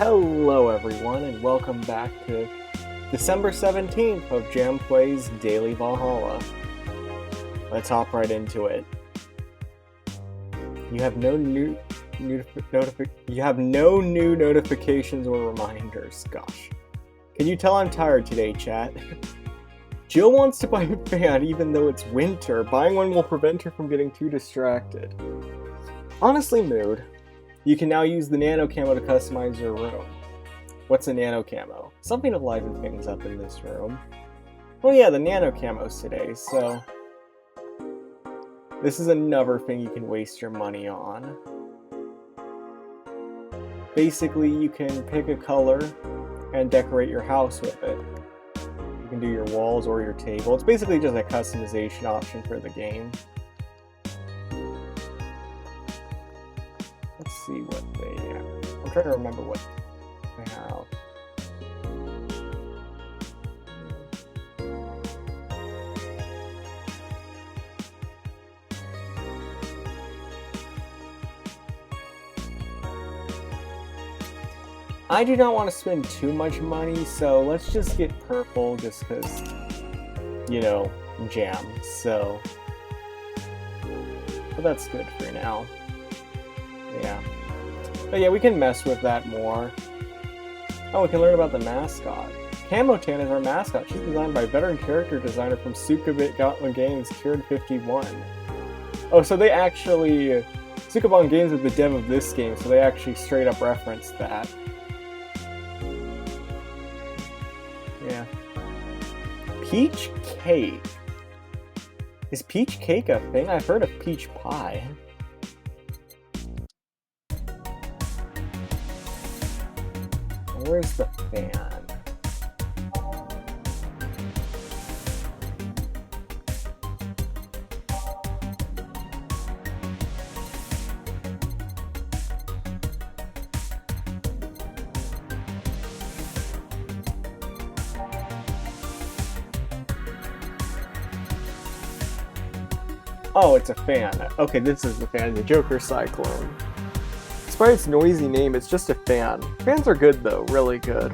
Hello everyone and welcome back to December 17th of Jam Plays Daily Valhalla. Let's hop right into it. You have no new notifications or reminders. Gosh. Can you tell I'm tired today, chat? Jill wants to buy a fan even though it's winter. Buying one will prevent her from getting too distracted. Honestly, mood. You can now use the nano camo to customize your room. What's a nano camo? Something to liven things up in this room. Oh yeah, the nano camos today, so... This is another thing you can waste your money on. Basically, you can pick a color and decorate your house with it. You can do your walls or your table. It's basically just a customization option for the game. Let's see what they have. I'm trying to remember what they have. I do not want to spend too much money, so let's just get purple just because, you know, jam, so. But that's good for now. Yeah. But yeah, we can mess with that more. Oh, we can learn about the mascot. Camotan is our mascot. She's designed by veteran character designer from Sukabit Gauntlet Games, Cured51. Oh, so they actually... Sukabon Games is the dev of this game, so they actually straight up referenced that. Yeah. Peach cake. Is peach cake a thing? I've heard of peach pie. Where's the fan? Oh, it's a fan. Okay, this is the fan, the Joker Cyclone. Despite its noisy name, it's just a fan. Fans are good though, really good.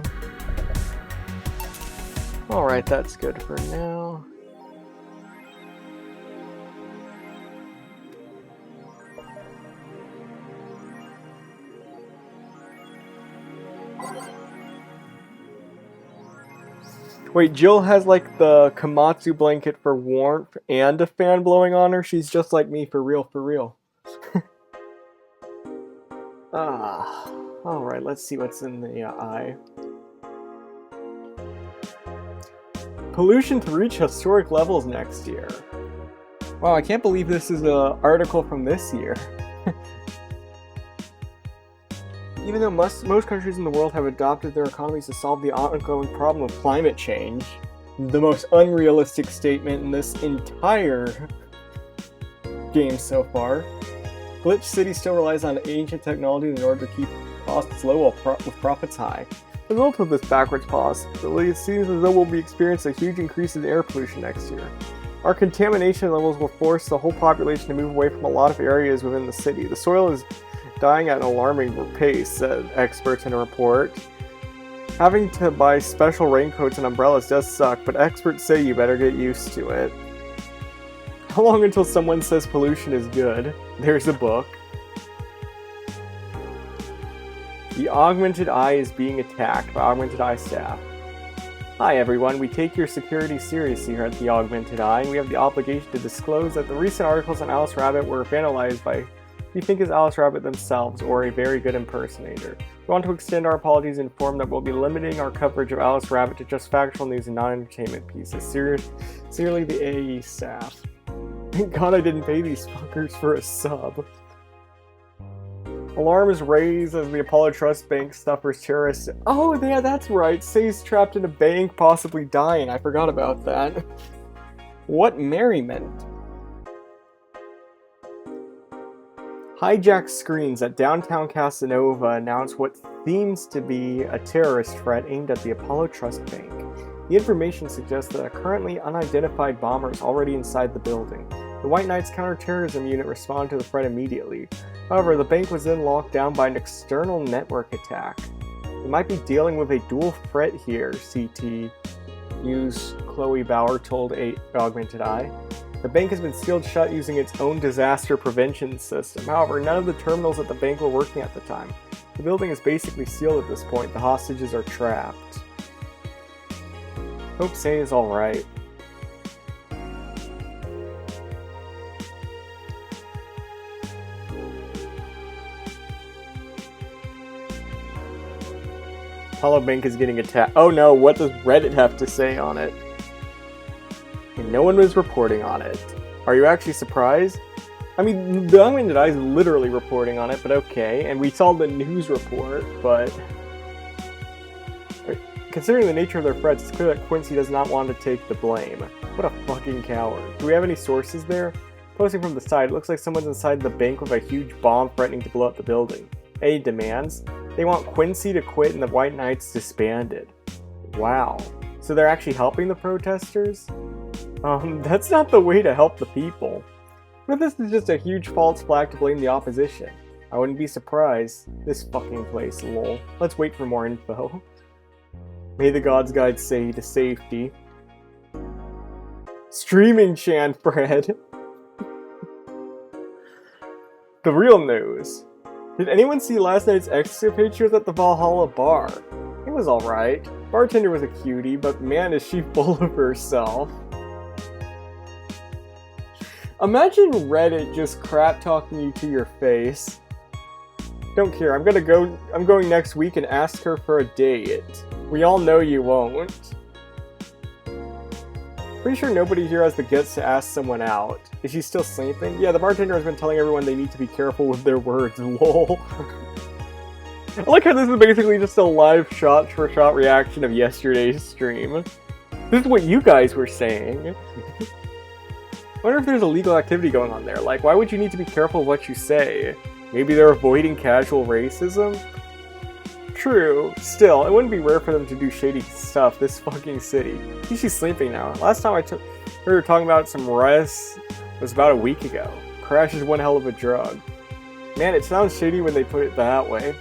Alright, that's good for now. Wait, Jill has like the Komatsu blanket for warmth and a fan blowing on her? She's just like me for real, for real. Alright, let's see what's in the eye. Pollution to reach historic levels next year. Wow, I can't believe this is an article from this year. Even though most countries in the world have adopted their economies to solve the ongoing problem of climate change, the most unrealistic statement in this entire game so far, Glitch City still relies on ancient technologies in order to keep costs low with profits high. As a result of this backwards possibility, it seems as though we'll be experiencing a huge increase in air pollution next year. Our contamination levels will force the whole population to move away from a lot of areas within the city. The soil is dying at an alarming pace, said experts in a report. Having to buy special raincoats and umbrellas does suck, but experts say you better get used to it. How long until someone says pollution is good? There's a book. The Augmented Eye is being attacked by Augmented Eye staff. Hi everyone, we take your security seriously here at the Augmented Eye, and we have the obligation to disclose that the recent articles on Alice Rabbit were vandalized by who you think is Alice Rabbit themselves or a very good impersonator. We want to extend our apologies and inform that we'll be limiting our coverage of Alice Rabbit to just factual news and non-entertainment pieces. Sincerely, the AE staff. Thank God I didn't pay these fuckers for a sub. Alarm is raised as the Apollo Trust Bank suffers terrorists. Oh, yeah, that's right. Say's trapped in a bank, possibly dying. I forgot about that. What merriment. Hijacked screens at downtown Casanova announce what seems to be a terrorist threat aimed at the Apollo Trust Bank. The information suggests that a currently unidentified bomber is already inside the building. The White Knights counterterrorism unit responded to the threat immediately. However, the bank was then locked down by an external network attack. We might be dealing with a dual threat here, CT. News Chloe Bauer told Augmented Eye. The bank has been sealed shut using its own disaster prevention system. However, none of the terminals at the bank were working at the time. The building is basically sealed at this point. The hostages are trapped. Hope Say is alright. Apollo Bank is getting attacked. Oh no, what does Reddit have to say on it? And no one was reporting on it. Are you actually surprised? I mean, the Augmented Eye is literally reporting on it, but okay. And we saw the news report, but... Considering the nature of their threats, it's clear that Quincy does not want to take the blame. What a fucking coward. Do we have any sources there? Posting from the side, it looks like someone's inside the bank with a huge bomb threatening to blow up the building. Any demands? They want Quincy to quit and the White Knights disbanded. Wow. So they're actually helping the protesters? That's not the way to help the people. But this is just a huge false flag to blame the opposition. I wouldn't be surprised. This fucking place, lol. Let's wait for more info. May the gods guide say to safety. Streaming Chan Fred. The real news. Did anyone see last night's extra pictures at the Valhalla bar? It was alright. Bartender was a cutie, but man is she full of herself. Imagine Reddit just crap talking you to your face. Don't care, I'm going next week and ask her for a date. We all know you won't. Pretty sure nobody here has the guts to ask someone out. Is she still sleeping? Yeah, the bartender has been telling everyone they need to be careful with their words, lol. I like how this is basically just a live shot-for-shot reaction of yesterday's stream. This is what you guys were saying. I wonder if there's illegal activity going on there. Like, why would you need to be careful what you say? Maybe they're avoiding casual racism? True. Still, it wouldn't be rare for them to do shady stuff this fucking city. She's sleeping now. Last time we were talking about some rest was about a week ago. Crash is one hell of a drug. Man, it sounds shady when they put it that way.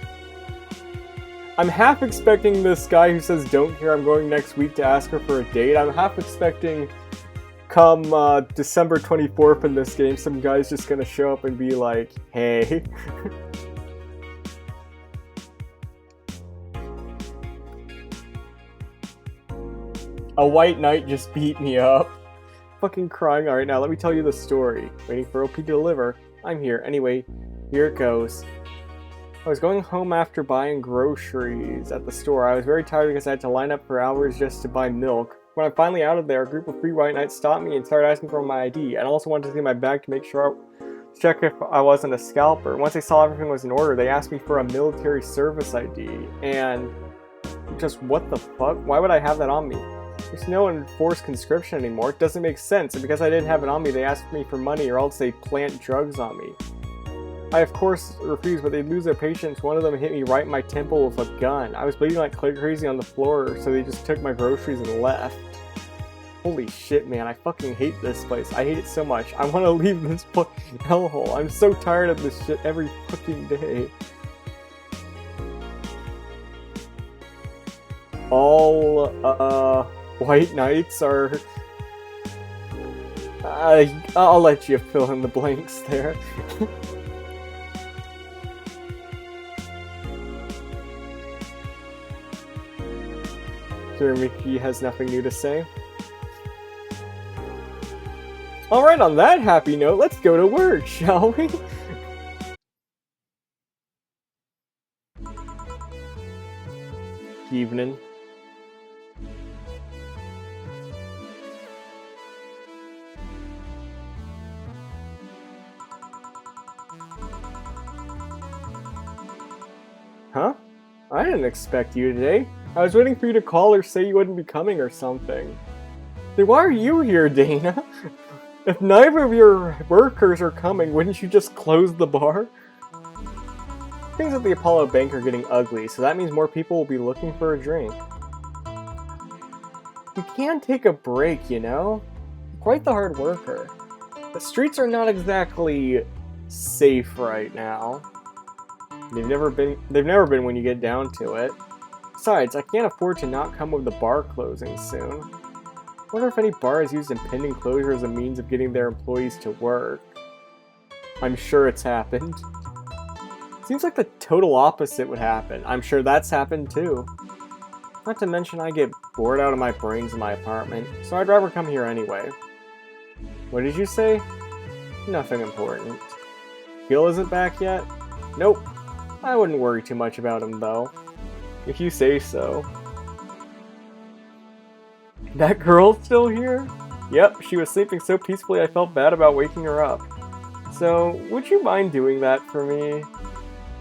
I'm half expecting this guy who says don't care I'm going next week to ask her for a date. I'm half expecting come December 24th in this game, some guy's just gonna show up and be like, hey. A white knight just beat me up. Fucking crying right now. Let me tell you the story. Waiting for OP to deliver. I'm here. Anyway, here it goes. I was going home after buying groceries at the store. I was very tired because I had to line up for hours just to buy milk. When I'm finally out of there, a group of 3 white knights stopped me and started asking for my ID. And also wanted to see my bag to make sure check if I wasn't a scalper. Once they saw everything was in order, they asked me for a military service ID. And just what the fuck? Why would I have that on me? There's no enforced conscription anymore. It doesn't make sense. And because I didn't have it on me, they asked me for money or else they plant drugs on me. I of course refused, but they'd lose their patience. One of them hit me right in my temple with a gun. I was bleeding like crazy on the floor, so they just took my groceries and left. Holy shit, man, I fucking hate this place. I hate it so much. I want to leave this fucking hellhole. I'm so tired of this shit every fucking day. All, white knights are... I'll let you fill in the blanks there. Mickey has nothing new to say. Alright, on that happy note, let's go to work, shall we? Evening. Huh? I didn't expect you today. I was waiting for you to call or say you wouldn't be coming or something. Then why are you here, Dana? If neither of your workers are coming, wouldn't you just close the bar? Things at the Apollo Bank are getting ugly, so that means more people will be looking for a drink. You can take a break, you know? Quite the hard worker. The streets are not exactly safe right now. They've never been when you get down to it. Besides, I can't afford to not come with the bar closing soon. Wonder if any bar has used impending closure as a means of getting their employees to work. I'm sure it's happened. Seems like the total opposite would happen. I'm sure that's happened too. Not to mention I get bored out of my brains in my apartment, so I'd rather come here anyway. What did you say? Nothing important. Gil isn't back yet? Nope. I wouldn't worry too much about him though. If you say so. That girl's still here? Yep, she was sleeping so peacefully I felt bad about waking her up. So, would you mind doing that for me?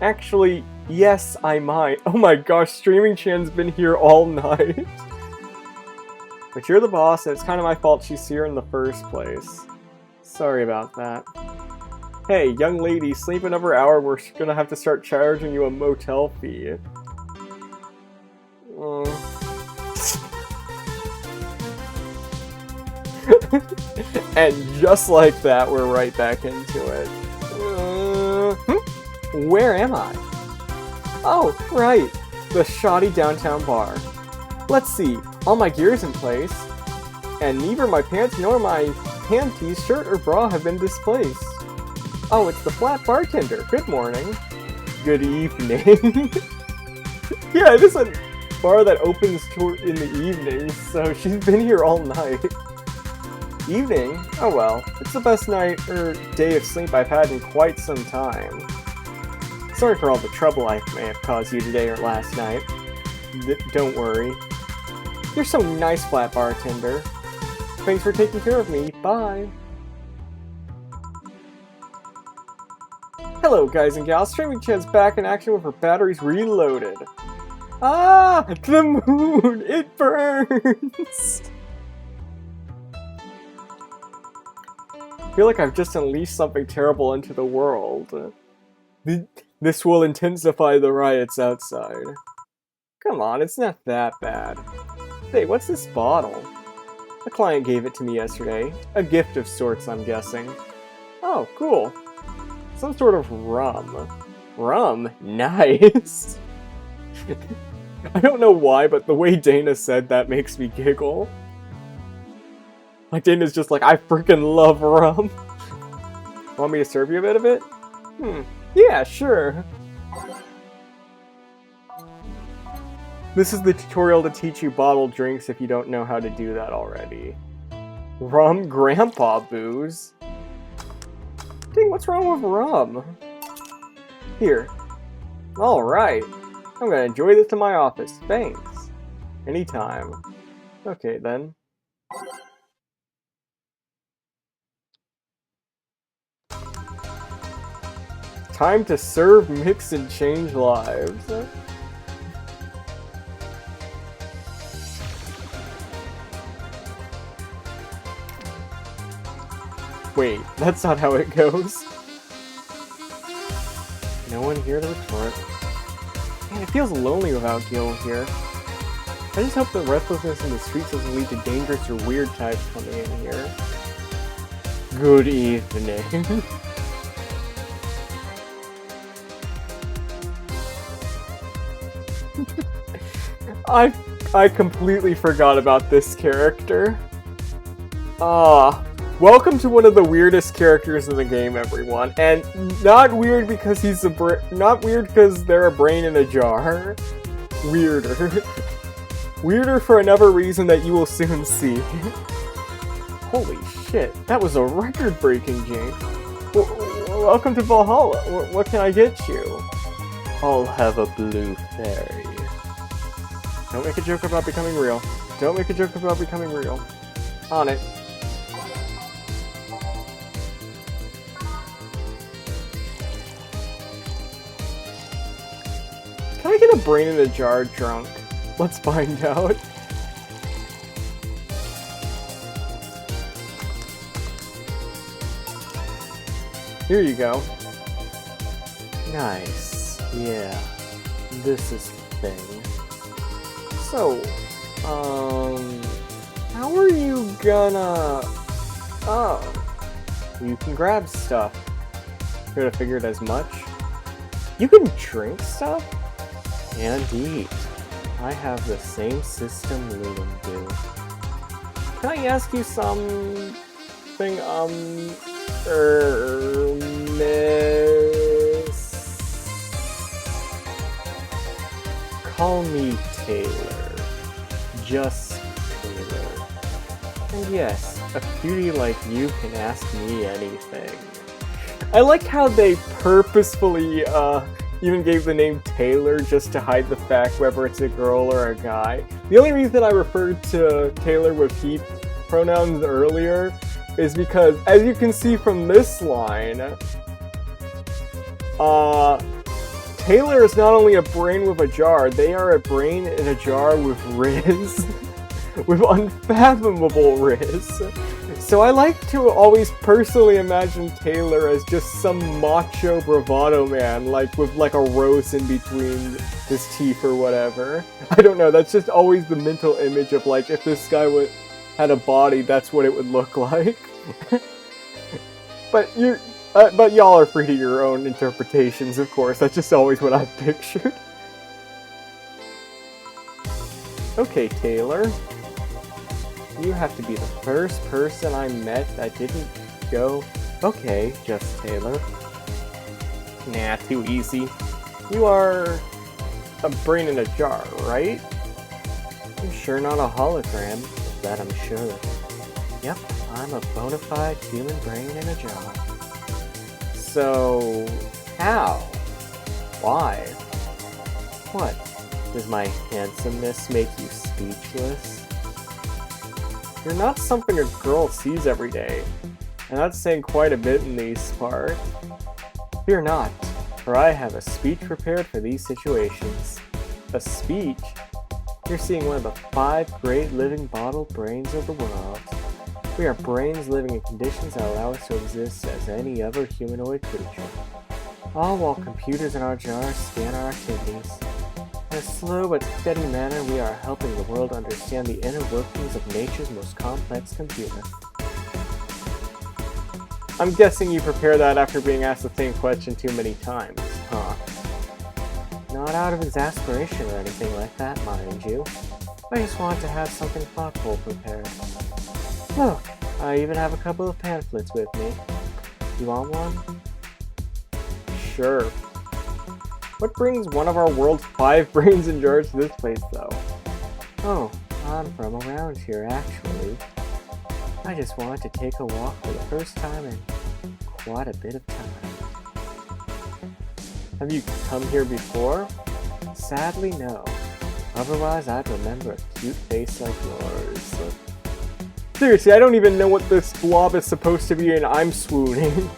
Actually, yes, I might. Oh my gosh, Streaming Chan's been here all night. But you're the boss, and it's kind of my fault she's here in the first place. Sorry about that. Hey, young lady, sleep another hour, we're gonna have to start charging you a motel fee. And just like that, we're right back into it. Where am I? Oh, right. The shoddy downtown bar. Let's see. All my gear's in place. And neither my pants nor my panties, shirt, or bra have been displaced. Oh, it's the flat bartender. Good morning. Good evening. Yeah, it is a bar that opens in the evening, so she's been here all night. Evening? Oh well, it's the best night or day of sleep I've had in quite some time. Sorry for all the trouble I may have caused you today or last night. Don't worry. You're so nice, flat bartender. Thanks for taking care of me. Bye. Hello, guys and gals. Streaming Chan's back in action with her batteries reloaded. Ah! The moon! It burns! I feel like I've just unleashed something terrible into the world. This will intensify the riots outside. Come on, it's not that bad. Hey, what's this bottle? A client gave it to me yesterday. A gift of sorts, I'm guessing. Oh, cool. Some sort of rum. Rum? Nice! I don't know why, but the way Dana said that makes me giggle. Like, Dana's just like, I freaking love rum. Want me to serve you a bit of it? Yeah, sure. This is the tutorial to teach you bottled drinks if you don't know how to do that already. Rum grandpa booze? Dang, what's wrong with rum? Here. Alright. I'm gonna enjoy this in my office. Thanks. Anytime. Okay, then. Time to serve, mix, and change lives. Wait, that's not how it goes. No one here to retort. Man, it feels lonely without Gil here. I just hope the restlessness in the streets doesn't lead to dangerous or weird types coming in here. Good evening. I completely forgot about this character. Welcome to one of the weirdest characters in the game, everyone. And not weird because he's not weird because they're a brain in a jar. Weirder. Weirder for another reason that you will soon see. Holy shit, that was a record-breaking game. Welcome to Valhalla. What can I get you? I'll have a blue fairy. Don't make a joke about becoming real. Don't make a joke about becoming real. On it. Can I get a brain in a jar drunk? Let's find out. Here you go. Nice. Yeah. This is the thing. So, how are you gonna... Oh. You can grab stuff. Could have figured as much. You can drink stuff? And eat. I have the same system Loom do. Can I ask you something, Miss? Call me Taylor. Just Taylor. And yes, a cutie like you can ask me anything. I like how they purposefully, even gave the name Taylor just to hide the fact whether it's a girl or a guy. The only reason I referred to Taylor with he pronouns earlier is because, as you can see from this line, Taylor is not only a brain with a jar, they are a brain in a jar with Riz. With unfathomable Riz. So I like to always personally imagine Taylor as just some macho bravado man, like with like a rose in between his teeth or whatever. I don't know, that's just always the mental image of like, if this guy had a body, that's what it would look like. But y'all are free to your own interpretations, of course. That's just always what I've pictured. Okay, Taylor. You have to be the first person I met that didn't go, okay, just Taylor. Nah, too easy. You are a brain in a jar, right? You're sure not a hologram, of that I'm sure. Yep, I'm a bona fide human brain in a jar. So, how? Why? What? Does my handsomeness make you speechless? You're not something a girl sees every day, and that's saying quite a bit in these parts. Fear not, for I have a speech prepared for these situations. A speech? You're seeing one of the 5 great living bottled brains of the world. We are brains living in conditions that allow us to exist as any other humanoid creature. All while computers in our jars scan our activities. In a slow but steady manner, we are helping the world understand the inner workings of nature's most complex computer. I'm guessing you prepared that after being asked the same question too many times, huh? Not out of exasperation or anything like that, mind you. I just want to have something thoughtful prepared. Look, I even have a couple of pamphlets with me. You want one? Sure. What brings one of our world's 5 brains in jars to this place, though? Oh, I'm from around here, actually. I just wanted to take a walk for the first time in quite a bit of time. Have you come here before? Sadly, no. Otherwise, I'd remember a cute face like yours. Seriously, I don't even know what this blob is supposed to be, and I'm swooning.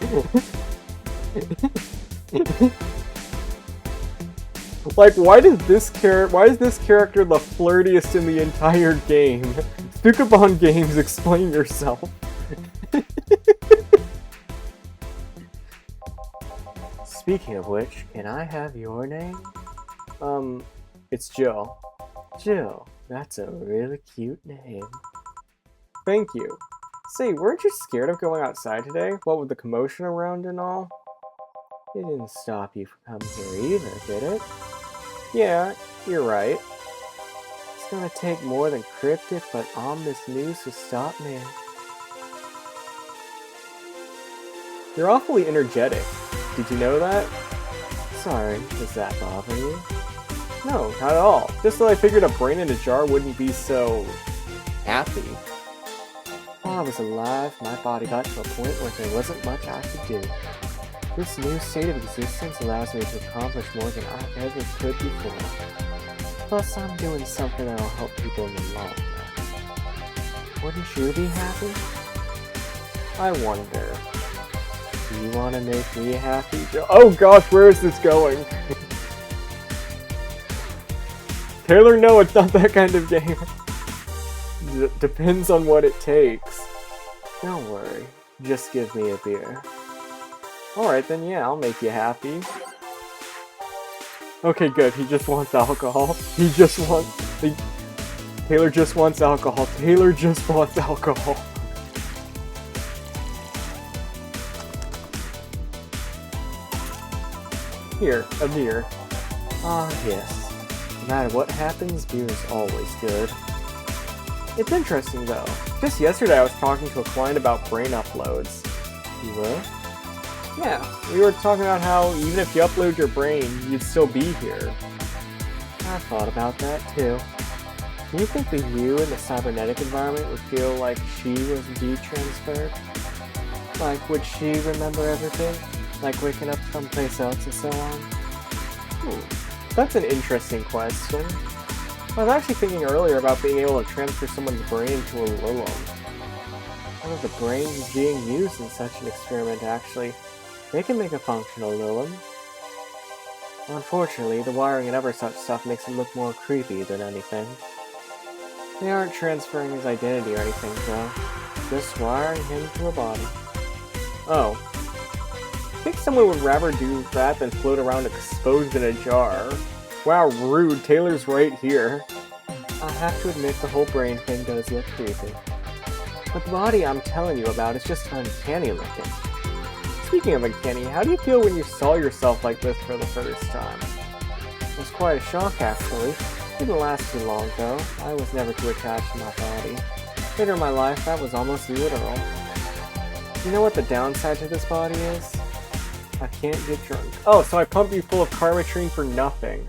Like, why is this character the flirtiest in the entire game? Stukabon Games, explain yourself. Speaking of which, can I have your name? It's Jill. Jill, that's a really cute name. Thank you. Say, weren't you scared of going outside today? What with the commotion around and all? It didn't stop you from coming here either, did it? Yeah, you're right. It's gonna take more than cryptic but ominous news to stop me. You're awfully energetic. Did you know that? Sorry, does that bother you? No, not at all. Just that I figured a brain in a jar wouldn't be so happy. While I was alive, my body got to a point where there wasn't much I could do. This new state of existence allows me to accomplish more than I ever could before. Plus, I'm doing something that'll help people in the long run. Wouldn't you be happy? I wonder. Do you want to make me happy? Oh gosh, where is this going? Taylor, no, it's not that kind of game. Depends on what it takes. Don't worry, just give me a beer. Alright then, yeah, I'll make you happy. Okay, good, he just wants alcohol. Taylor just wants alcohol. Taylor just wants alcohol. Here, a beer. Ah, yes. matter what happens, beer is always good. It's interesting though. Just yesterday I was talking to a client about brain uploads. You were? Yeah, we were talking about how even if you upload your brain, you'd still be here. I thought about that too. Do you think that you in the cybernetic environment would feel like she was indeed transferred? Like, would she remember everything? Like waking up someplace else and so on? That's an interesting question. I was actually thinking earlier about being able to transfer someone's brain to a Lilum. One of the brains being used in such an experiment, actually. They can make a functional Lilum. Unfortunately, the wiring and other such stuff makes it look more creepy than anything. They aren't transferring his identity or anything, though. Just wiring him to a body. Oh. I think someone would rather do that than float around exposed in a jar. Wow, rude. Taylor's right here. I have to admit the whole brain thing does look creepy. But the body I'm telling you about is just uncanny looking. Speaking of uncanny, how do you feel when you saw yourself like this for the first time? It was quite a shock, actually. It didn't last too long, though. I was never too attached to my body. Later in my life, that was almost literal. You know what the downside to this body is? I can't get drunk. Oh, so I pump you full of Karmatrine for nothing.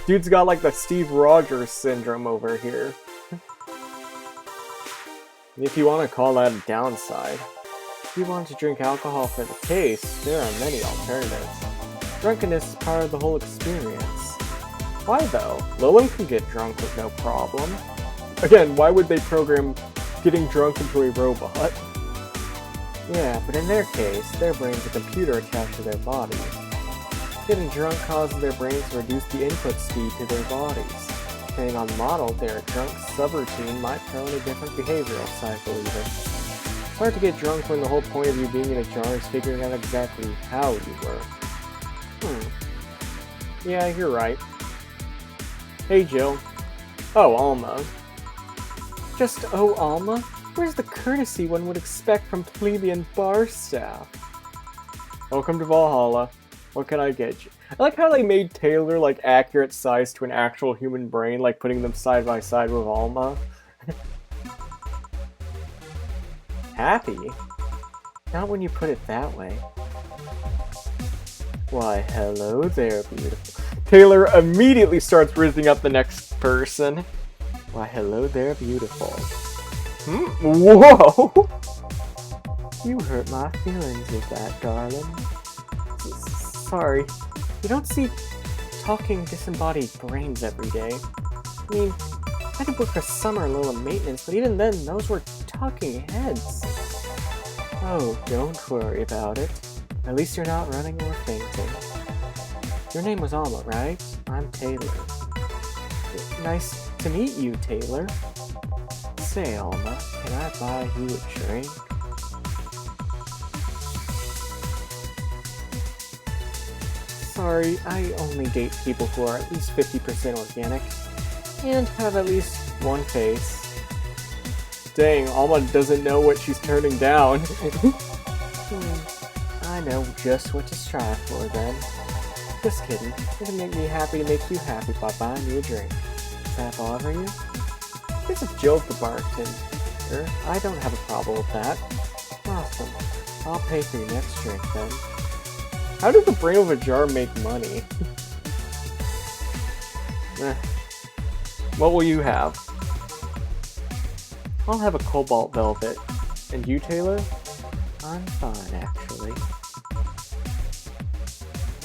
Dude's got like the Steve Rogers syndrome over here. If you want to call that a downside. If you want to drink alcohol for the taste, there are many alternatives. Drunkenness is part of the whole experience. Why though? Lilum can get drunk with no problem. Again, why would they program getting drunk into a robot? Yeah, but in their case, their brain's a computer attached to their bodies. Getting drunk causes their brains to reduce the input speed to their bodies. Depending on the model, their drunk subroutine might throw in a different behavioral cycle even. It's hard to get drunk when the whole point of you being in a jar is figuring out exactly how you were. Yeah, you're right. Hey, Jill. Oh, Alma. Just oh, Alma? Where's the courtesy one would expect from plebeian bar staff? Welcome to Valhalla. What can I get you? I like how they made Taylor like accurate size to an actual human brain, like putting them side by side with Alma. Happy? Not when you put it that way. Why, hello there, beautiful. Taylor immediately starts rizzing up the next person. Why, hello there, beautiful. Whoa! You hurt my feelings with that, darling. Sorry. You don't see talking disembodied brains every day. I mean, I did work for summer a little maintenance, but even then, those were talking heads. Oh, don't worry about it. At least you're not running or fainting. Your name was Alma, right? I'm Taylor. Nice to meet you, Taylor. Say, Alma, can I buy you a drink? Sorry, I only date people who are at least 50% organic, and have at least one face. Dang, Alma doesn't know what she's turning down. I know just what to strive for then. Just kidding, it'll make me happy to make you happy by buying you a drink. Does that bother you? This is Jill the bartender. I don't have a problem with that. Awesome. I'll pay for your next drink then. How does the brain of a jar make money? What will you have? I'll have a cobalt velvet. And you, Taylor? I'm fine, actually.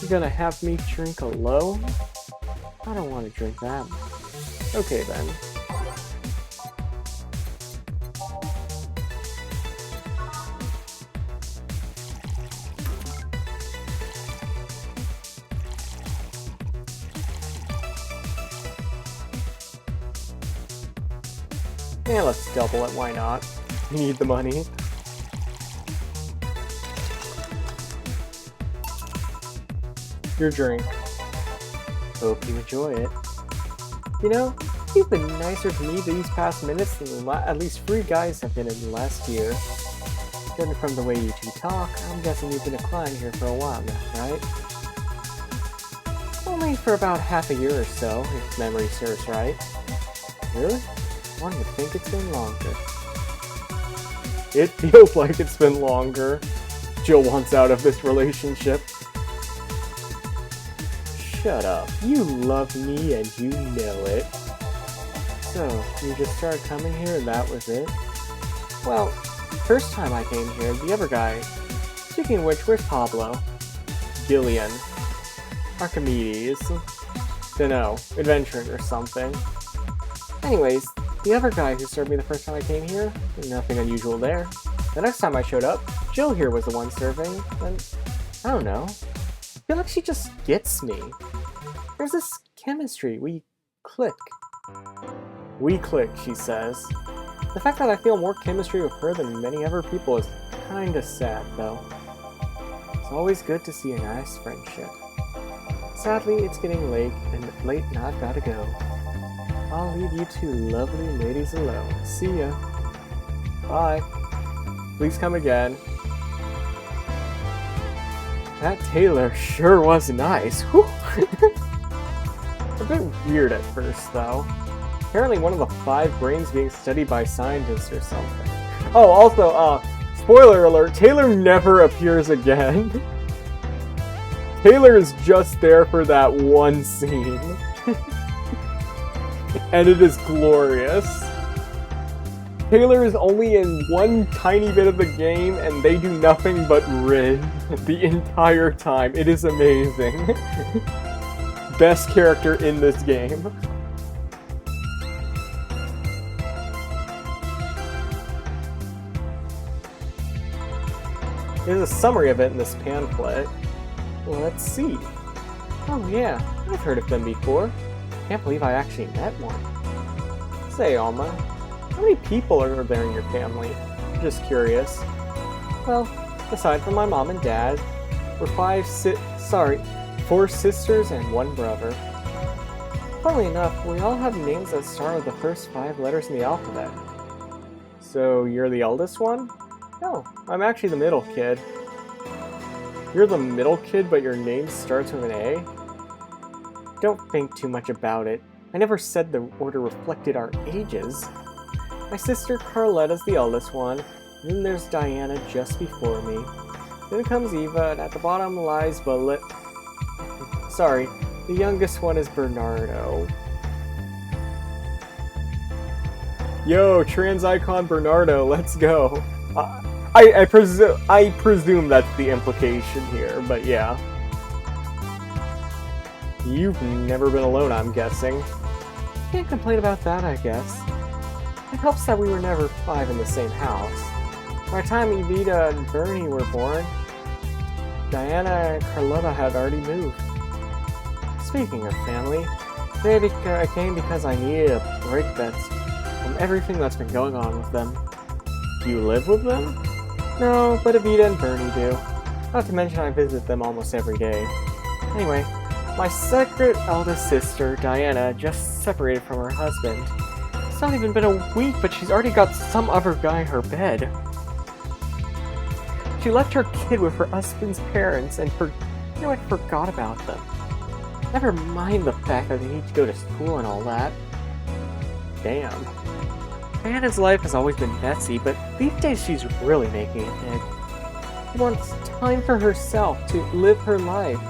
You gonna have me drink alone? I don't want to drink that much. Okay then. Yeah, let's double it, why not? We need the money. Your drink. Hope you enjoy it. You know, you've been nicer to me these past minutes than at least 3 guys have been in the last year. Judging from the way you two talk, I'm guessing you've been a client here for a while now, right? Only for about half a year or so, if memory serves right. Really? One would think it's been longer. It feels like it's been longer. Jill wants out of this relationship. Shut up. You love me and you know it. So, you just started coming here and that was it? Well, first time I came here, the other guy. Speaking of which, where's Pablo? Gillian. Archimedes. Dunno, adventuring or something. Anyways, the other guy who served me the first time I came here, nothing unusual there. The next time I showed up, Jill here was the one serving, and I don't know. I feel like she just gets me. There's this chemistry, we click. We click, she says. The fact that I feel more chemistry with her than many other people is kinda sad, though. It's always good to see a nice friendship. Sadly, it's getting late and I've gotta go. I'll leave you two lovely ladies alone. See ya. Bye. Please come again. That tailor sure was nice. Whew. A bit weird at first, though. Apparently one of the 5 brains being studied by scientists or something. Oh, also, spoiler alert, Taylor never appears again. Taylor is just there for that one scene. And it is glorious. Taylor is only in one tiny bit of the game, and they do nothing but rid the entire time. It is amazing. Best character in this game. There's a summary of it in this pamphlet. Well, let's see. Oh yeah, I've heard of them before. Can't believe I actually met one. Say, Alma, how many people are there in your family? I'm just curious. Well, aside from my mom and dad, we're 4 sisters and 1 brother. Funnily enough, we all have names that start with the first 5 letters in the alphabet. So, you're the eldest one? No, I'm actually the middle kid. You're the middle kid, but your name starts with an A? Don't think too much about it. I never said the order reflected our ages. My sister Carletta's the eldest one, and then there's Diana just before me. Then comes Eva, and at the bottom lies Sorry, the youngest one is Bernardo. Yo, trans icon Bernardo, let's go. I presume that's the implication here, but yeah. You've never been alone, I'm guessing. Can't complain about that, I guess. It helps that we were never 5 in the same house. By the time Evita and Bernie were born, Diana and Carlotta had already moved. Speaking of family, today I came because I needed a break from everything that's been going on with them. Do you live with them? No, but Evita and Bernie do. Not to mention I visit them almost every day. Anyway, my second eldest sister, Diana, just separated from her husband. It's not even been a week, but she's already got some other guy in her bed. She left her kid with her husband's parents and forgot about them. Never mind the fact that they need to go to school and all that. Damn. Diana's life has always been messy, but these days she's really making it big. She wants time for herself to live her life.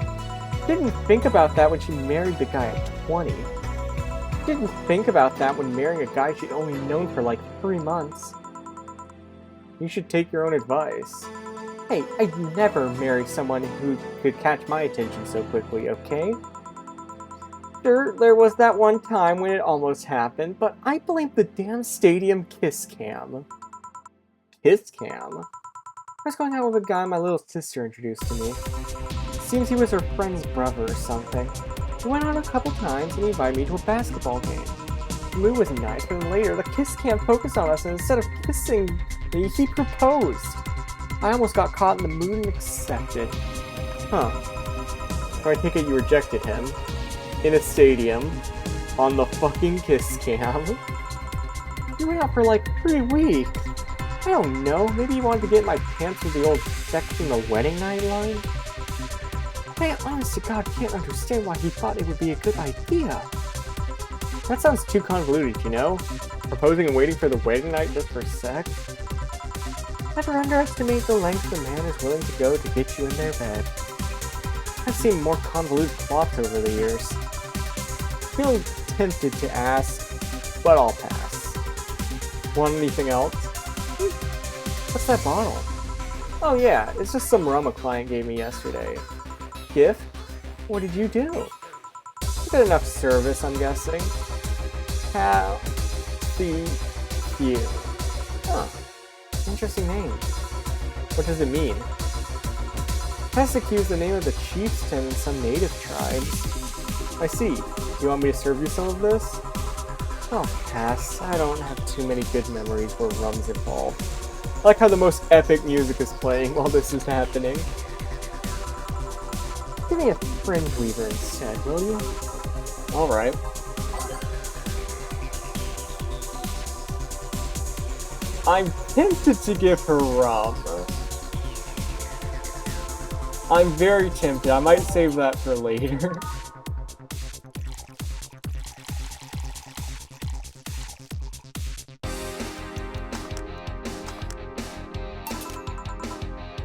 She didn't think about that when she married the guy at 20. She didn't think about that when marrying a guy she'd only known for like 3 months. You should take your own advice. Hey, I'd never marry someone who could catch my attention so quickly, okay? Sure, there was that one time when it almost happened, but I blame the damn stadium kiss cam. Kiss cam? I was going out with a guy my little sister introduced to me. Seems he was her friend's brother or something. We went out a couple times and he invited me to a basketball game. The mood was nice, but then later the kiss cam focused on us and instead of kissing me, he proposed. I almost got caught in the mood and accepted. Huh. So I take it you rejected him. In a stadium. On the fucking kiss cam. You went out for like 3 weeks. I don't know, maybe you wanted to get in my pants with the old sex in the wedding night line? I honest to God can't understand why he thought it would be a good idea. That sounds too convoluted, you know? Proposing and waiting for the wedding night just for sex? Never underestimate the lengths a man is willing to go to get you in their bed. I've seen more convoluted plots over the years. Feeling tempted to ask, but I'll pass. Want anything else? What's that bottle? Oh yeah, it's just some rum a client gave me yesterday. Gift? What did you do? Good enough service, I'm guessing. How the you? Huh. Interesting name. What does it mean? Pesach is the name of the chieftain in some native tribes. I see. You want me to serve you some of this? Oh, pass. I don't have too many good memories where rum's involved. I like how the most epic music is playing while this is happening. Give me a fringe weaver instead, will you? Alright. I'm tempted to give her rum. I'm very tempted. I might save that for later.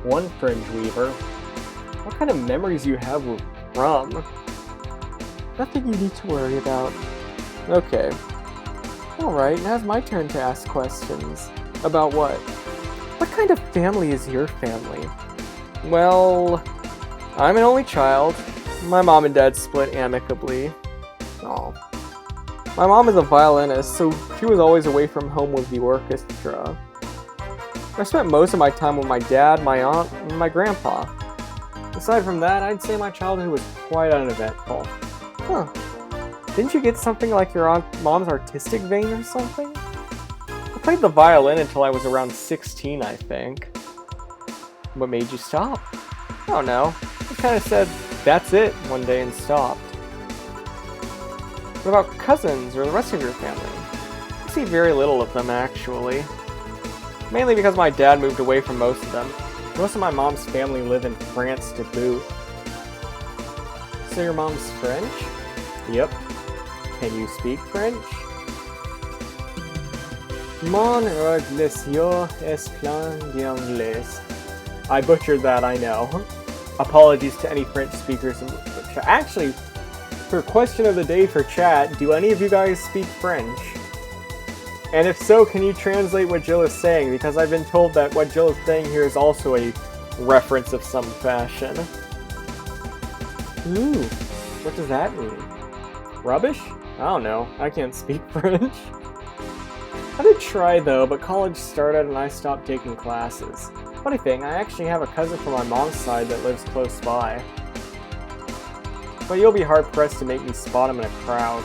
One fringe weaver. What kind of memories do you have with rum? Nothing you need to worry about. Okay. Alright, now's my turn to ask questions. About what? What kind of family is your family? Well, I'm an only child. My mom and dad split amicably. Oh. My mom is a violinist, so she was always away from home with the orchestra. I spent most of my time with my dad, my aunt, and my grandpa. Aside from that, I'd say my childhood was quite uneventful. Huh. Didn't you get something like your mom's artistic vein or something? I played the violin until I was around 16, I think. What made you stop? I don't know. I kind of said, that's it, one day and stopped. What about cousins or the rest of your family? I see very little of them, actually. Mainly because my dad moved away from most of them. Most of my mom's family live in France to boot. So your mom's French? Yep. Can you speak French? Mon organisation est plein d'anglais. I butchered that, I know. Apologies to any French speakers. Actually, for question of the day for chat, do any of you guys speak French? And if so, can you translate what Jill is saying? Because I've been told that what Jill is saying here is also a reference of some fashion. Ooh, what does that mean? Rubbish? I don't know. I can't speak French. I did try though, but college started and I stopped taking classes. Funny thing, I actually have a cousin from my mom's side that lives close by. But you'll be hard-pressed to make me spot him in a crowd.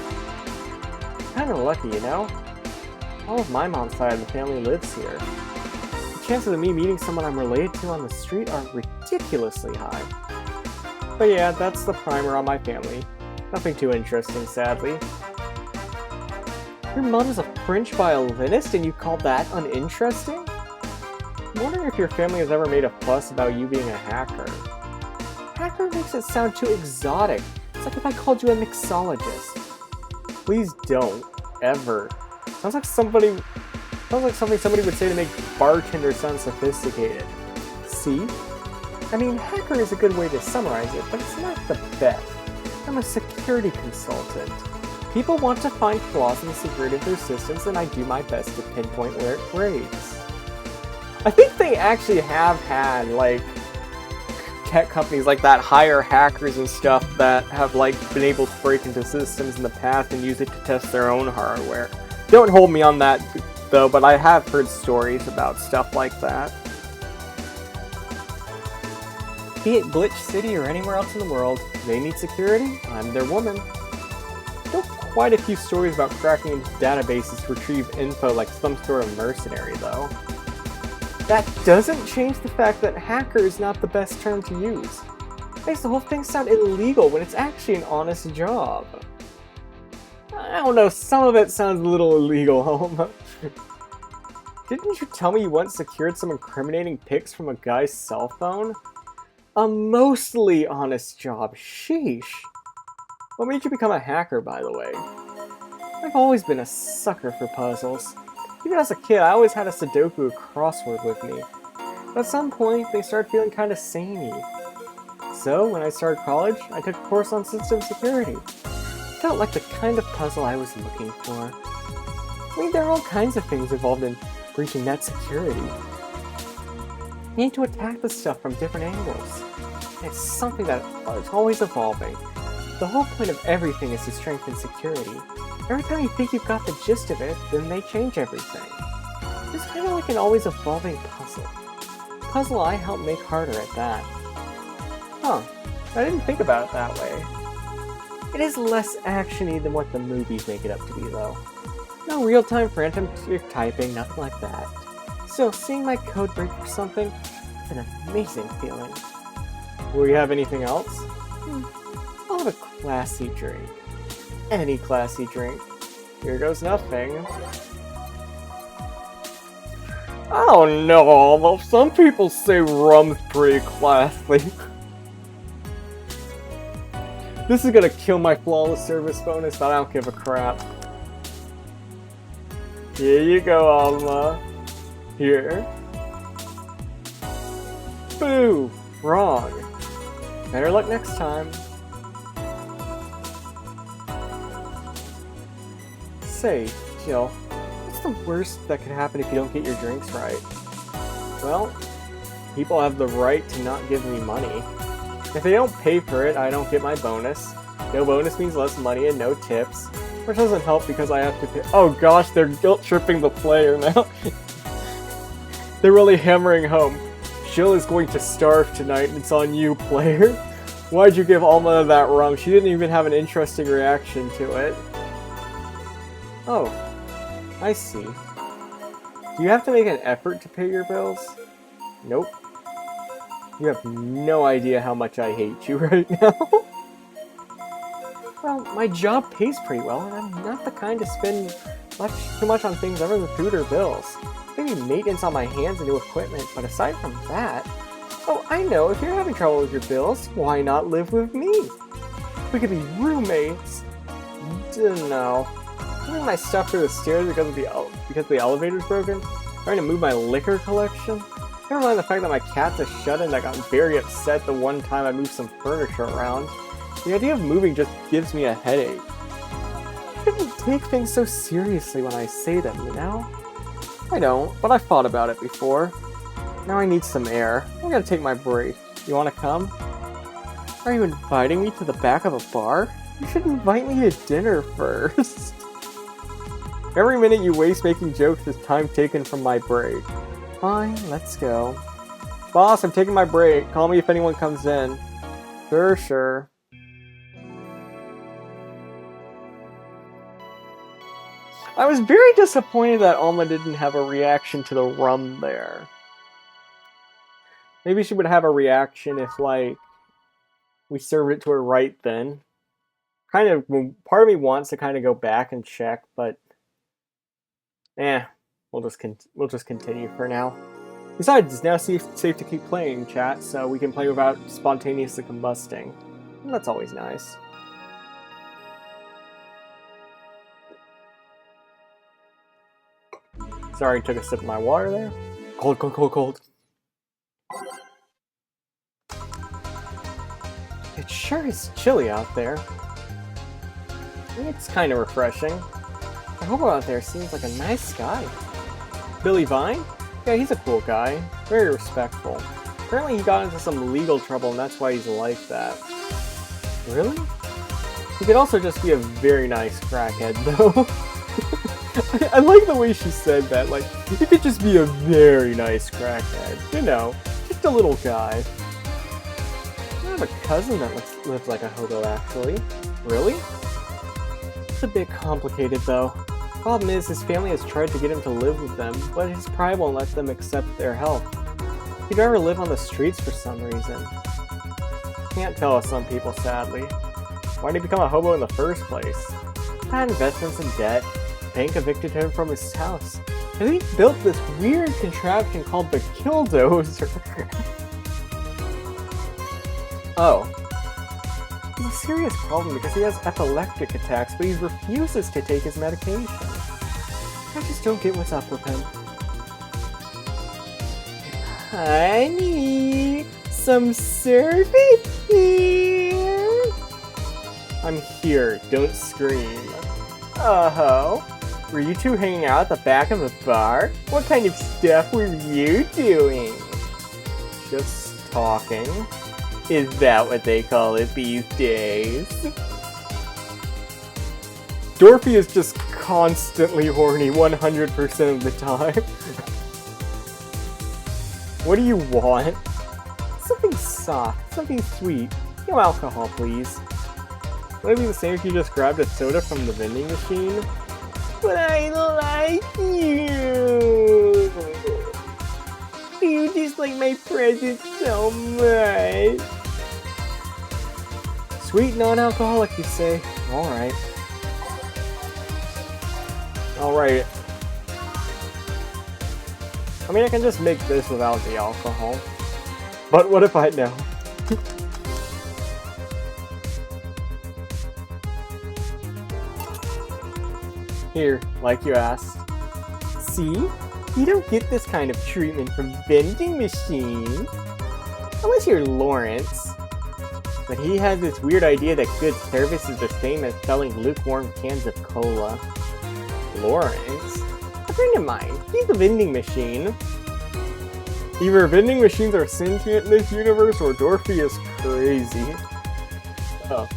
Kinda lucky, you know? All of my mom's side of the family lives here. The chances of me meeting someone I'm related to on the street are ridiculously high. But yeah, that's the primer on my family. Nothing too interesting, sadly. Your mom is a French violinist and you call that uninteresting? I'm wondering if your family has ever made a fuss about you being a hacker. Hacker makes it sound too exotic. It's like if I called you a mixologist. Please don't. Ever. Sounds like something somebody would say to make bartender sound sophisticated. See? I mean, hacker is a good way to summarize it, but it's not the best. I'm a security consultant. People want to find flaws in the security of their systems, and I do my best to pinpoint where it breaks. I think they actually have had, like, tech companies like that hire hackers and stuff that have, like, been able to break into systems in the past and use it to test their own hardware. Don't hold me on that, though, but I have heard stories about stuff like that. Be it Glitch City or anywhere else in the world, they need security, I'm their woman. There are quite a few stories about cracking into databases to retrieve info like some sort of mercenary, though. That doesn't change the fact that hacker is not the best term to use. It makes the whole thing sound illegal when it's actually an honest job. I don't know, some of it sounds a little illegal, Alma. Didn't you tell me you once secured some incriminating pics from a guy's cell phone? A mostly honest job, sheesh. What made you become a hacker, by the way? I've always been a sucker for puzzles. Even as a kid, I always had a Sudoku crossword with me. But at some point, they started feeling kind of samey. So, when I started college, I took a course on system security. It felt like the kind of puzzle I was looking for. I mean, there are all kinds of things involved in breaching net security. You need to attack the stuff from different angles. It's something that is always evolving. The whole point of everything is to strengthen security. Every time you think you've got the gist of it, then they change everything. It's kind of like an always evolving puzzle. Puzzle I help make harder at that. Huh, I didn't think about it that way. It is less action-y than what the movies make it up to be, though. No real-time phantom typing, nothing like that. Still, seeing my code break for something, it's an amazing feeling. Will you have anything else? I'll have a classy drink. Any classy drink. Here goes nothing. Oh no, although some people say rum's pretty classy. This is gonna kill my flawless service bonus, but I don't give a crap. Here you go, Alma. Here. Boo! Wrong. Better luck next time. Say, Jill, what's the worst that could happen if you don't get your drinks right? Well, people have the right to not give me money. If they don't pay for it, I don't get my bonus. No bonus means less money and no tips. Which doesn't help because I have to pay. Oh gosh, they're guilt-tripping the player now. They're really hammering home. Jill is going to starve tonight and it's on you, player. Why'd you give Alma that rum? She didn't even have an interesting reaction to it. Oh, I see. Do you have to make an effort to pay your bills? Nope. You have no idea how much I hate you right now. Well, my job pays pretty well, and I'm not the kind to spend too much on things other than food or bills. Maybe maintenance on my hands and new equipment, but aside from that... Oh, I know, if you're having trouble with your bills, why not live with me? We could be roommates. No. Moving my stuff through the stairs because the elevator's broken? Trying to move my liquor collection? Never mind the fact that my cat's a shut-in that got very upset the one time I moved some furniture around. The idea of moving just gives me a headache. I shouldn't take things so seriously when I say them, you know? I don't, but I've thought about it before. Now I need some air. I'm gonna take my break. You wanna come? Are you inviting me to the back of a bar? You should invite me to dinner first. Every minute you waste making jokes is time taken from my break. Fine, let's go. Boss, I'm taking my break. Call me if anyone comes in. Sure, sure. I was very disappointed that Alma didn't have a reaction to the rum there. Maybe she would have a reaction if, like, we served it to her right then. Kind of, part of me wants to kind of go back and check, but... we'll just continue for now. Besides, it's now safe to keep playing, chat, so we can play without spontaneously combusting. And that's always nice. Sorry, took a sip of my water there. Cold, cold, cold, cold. It sure is chilly out there. It's kind of refreshing. The hobo out there seems like a nice guy. Billy Vine? Yeah, he's a cool guy. Very respectful. Apparently he got into some legal trouble and that's why he's like that. Really? He could also just be a very nice crackhead, though. I like the way she said that, like, he could just be a very nice crackhead. You know, just a little guy. I have a cousin that lives like a hobo, actually. Really? It's a bit complicated, though. Problem is, his family has tried to get him to live with them, but his pride won't let them accept their help. He'd rather live on the streets for some reason. Can't tell us some people, sadly. Why did he become a hobo in the first place? Had investments in debt. Bank evicted him from his house. And he built this weird contraption called the Killdozer. Oh. He's a serious problem because he has epileptic attacks, but he refuses to take his medication. I just don't get what's up with him. Honey, some service here. I'm here, don't scream. Oh, were you two hanging out at the back of the bar? What kind of stuff were you doing? Just talking. Is that what they call it these days? Dorothy is just constantly horny 100% of the time. What do you want? Something soft, something sweet. No alcohol, please. Would it be the same if you just grabbed a soda from the vending machine? But I like you! You just like my present so much! Sweet non-alcoholic, you say? Alright. Alright. I mean, I can just make this without the alcohol. But what if I know? Here, like you asked. See? You don't get this kind of treatment from vending machines. Unless you're Lawrence. But he has this weird idea that good service is the same as selling lukewarm cans of cola. Lawrence? A friend of mine. He's a vending machine. Either vending machines are sentient in this universe or Dorothy is crazy. Oh.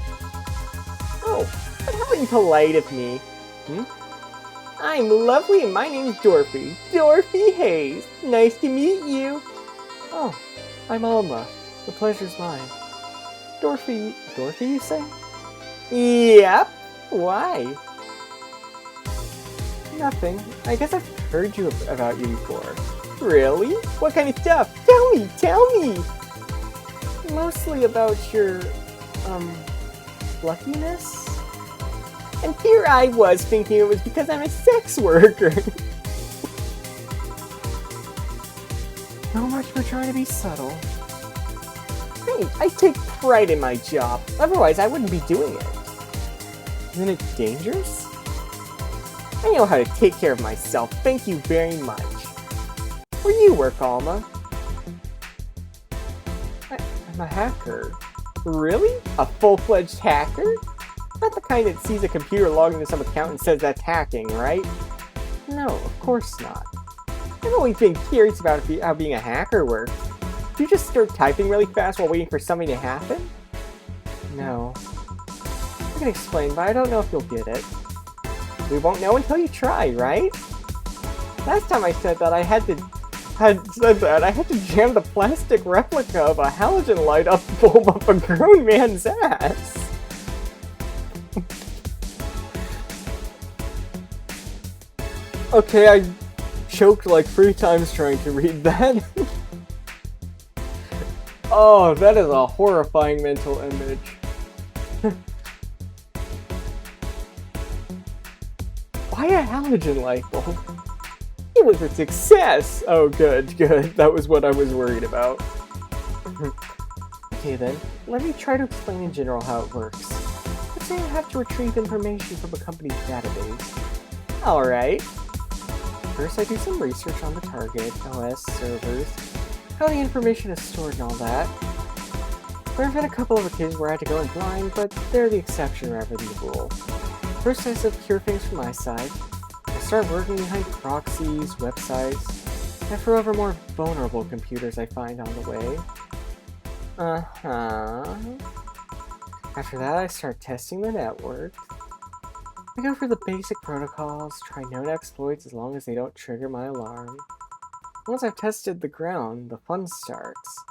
Oh, but how impolite of me. I'm lovely and my name's Dorothy. Dorothy Hayes. Nice to meet you. Oh, I'm Alma. The pleasure's mine. Dorothy you say? Yep. Why? Nothing. I guess I've heard about you before. Really? What kind of stuff? Tell me! Mostly about your, fluffiness? And here I was thinking it was because I'm a sex worker. So much for trying to be subtle. Hey, I take pride in my job. Otherwise, I wouldn't be doing it. Isn't it dangerous? I know how to take care of myself. Thank you very much. Where do you work, Alma? I'm a hacker. Really? A full-fledged hacker? Not the kind that sees a computer log into some account and says that's hacking, right? No, of course not. I've always been curious about how being a hacker works. Do you just start typing really fast while waiting for something to happen? No. I can explain, but I don't know if you'll get it. We won't know until you try, right? Last time I said that, I had to jam the plastic replica of a halogen light bulb up a grown man's ass. Okay, I choked like 3 times trying to read that. Oh, that is a horrifying mental image. Why a halogen light bulb? It was a success! Oh, good. That was what I was worried about. Okay then, let me try to explain in general how it works. Let's say I have to retrieve information from a company's database. Alright. First I do some research on the target, OS, servers, how the information is stored and all that. There have been a couple of occasions where I had to go in blind, but they're the exception rather than the rule. First I secure things from my side. I start working behind proxies, websites, and forever more vulnerable computers I find on the way. After that, I start testing the network. I go for the basic protocols, try known exploits as long as they don't trigger my alarm. Once I've tested the ground, the fun starts.